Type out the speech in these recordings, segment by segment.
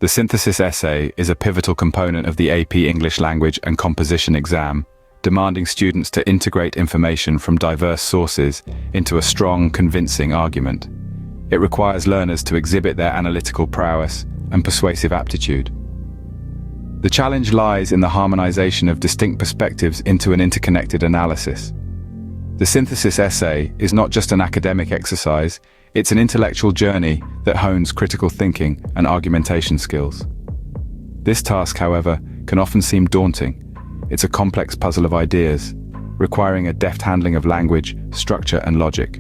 The synthesis essay is a pivotal component of the AP English Language and Composition exam, demanding students to integrate information from diverse sources into a strong, convincing argument. It requires learners to exhibit their analytical prowess and persuasive aptitude. The challenge lies in the harmonization of distinct perspectives into an interconnected analysis. The synthesis essay is not just an academic exercise, it's an intellectual journey that hones critical thinking and argumentation skills. This task, however, can often seem daunting. It's a complex puzzle of ideas, requiring a deft handling of language, structure, and logic.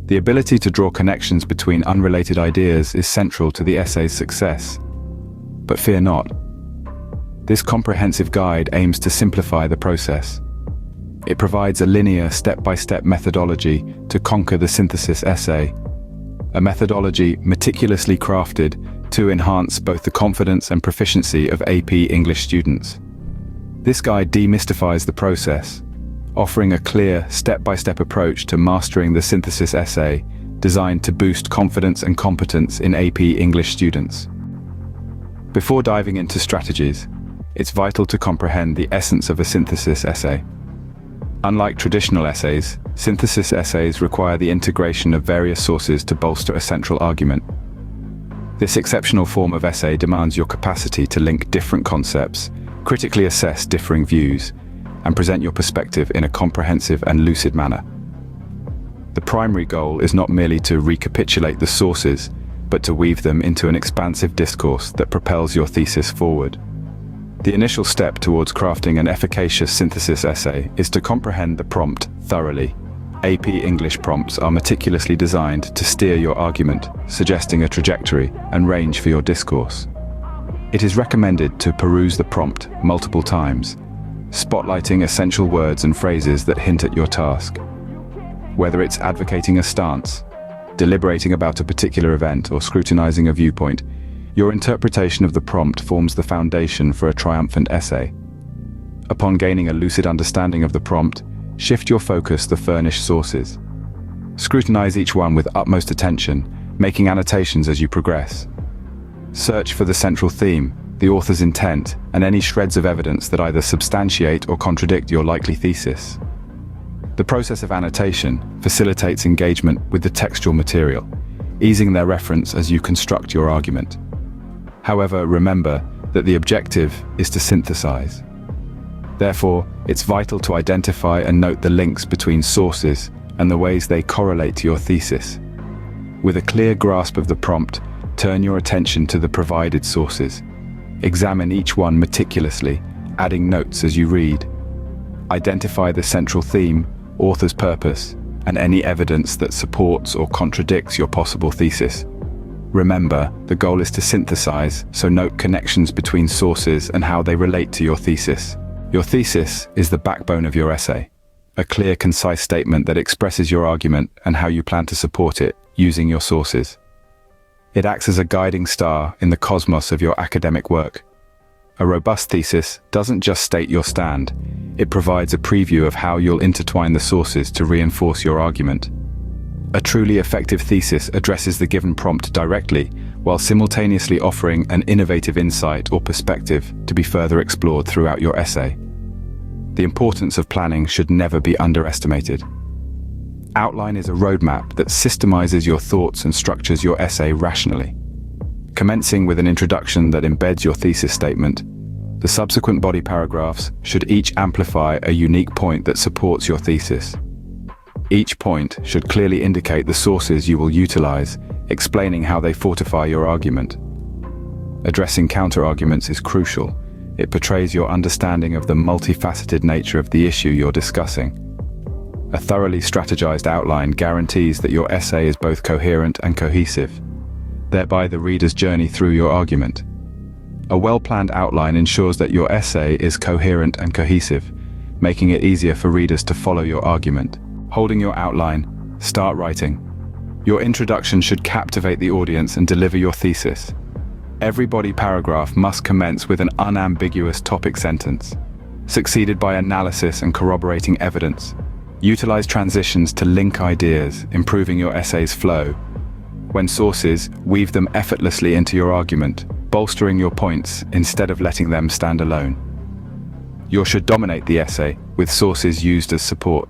The ability to draw connections between unrelated ideas is central to the essay's success. But fear not. This comprehensive guide aims to simplify the process. It provides a linear, step-by-step methodology to conquer the synthesis essay, a methodology meticulously crafted to enhance both the confidence and proficiency of AP English students. This guide demystifies the process, offering a clear, step-by-step approach to mastering the synthesis essay, designed to boost confidence and competence in AP English students. Before diving into strategies, it's vital to comprehend the essence of a synthesis essay. Unlike traditional essays, synthesis essays require the integration of various sources to bolster a central argument. This exceptional form of essay demands your capacity to link different concepts, critically assess differing views, and present your perspective in a comprehensive and lucid manner. The primary goal is not merely to recapitulate the sources, but to weave them into an expansive discourse that propels your thesis forward. The initial step towards crafting an efficacious synthesis essay is to comprehend the prompt thoroughly. AP English prompts are meticulously designed to steer your argument, suggesting a trajectory and range for your discourse. It is recommended to peruse the prompt multiple times, spotlighting essential words and phrases that hint at your task. Whether it's advocating a stance, deliberating about a particular event, or scrutinizing a viewpoint, your interpretation of the prompt forms the foundation for a triumphant essay. Upon gaining a lucid understanding of the prompt, shift your focus to the furnished sources. Scrutinize each one with utmost attention, making annotations as you progress. Search for the central theme, the author's intent, and any shreds of evidence that either substantiate or contradict your likely thesis. The process of annotation facilitates engagement with the textual material, easing their reference as you construct your argument. However, remember that the objective is to synthesize. Therefore, it's vital to identify and note the links between sources and the ways they correlate to your thesis. With a clear grasp of the prompt, turn your attention to the provided sources. Examine each one meticulously, adding notes as you read. Identify the central theme, author's purpose, and any evidence that supports or contradicts your possible thesis. Remember, the goal is to synthesize, so note connections between sources and how they relate to your thesis. Your thesis is the backbone of your essay, a clear, concise statement that expresses your argument and how you plan to support it using your sources. It acts as a guiding star in the cosmos of your academic work. A robust thesis doesn't just state your stand, it provides a preview of how you'll intertwine the sources to reinforce your argument. A truly effective thesis addresses the given prompt directly, while simultaneously offering an innovative insight or perspective to be further explored throughout your essay. The importance of planning should never be underestimated. Outline is a roadmap that systemizes your thoughts and structures your essay rationally. Commencing with an introduction that embeds your thesis statement, the subsequent body paragraphs should each amplify a unique point that supports your thesis. Each point should clearly indicate the sources you will utilize, explaining how they fortify your argument. Addressing counter-arguments is crucial. It portrays your understanding of the multifaceted nature of the issue you're discussing. A thoroughly strategized outline guarantees that your essay is both coherent and cohesive, thereby the reader's journey through your argument. A well-planned outline ensures that your essay is coherent and cohesive, making it easier for readers to follow your argument. Holding your outline, start writing. Your introduction should captivate the audience and deliver your thesis. Every body paragraph must commence with an unambiguous topic sentence, succeeded by analysis and corroborating evidence. Utilize transitions to link ideas, improving your essay's flow. When sources, weave them effortlessly into your argument, bolstering your points instead of letting them stand alone. You should dominate the essay with sources used as support.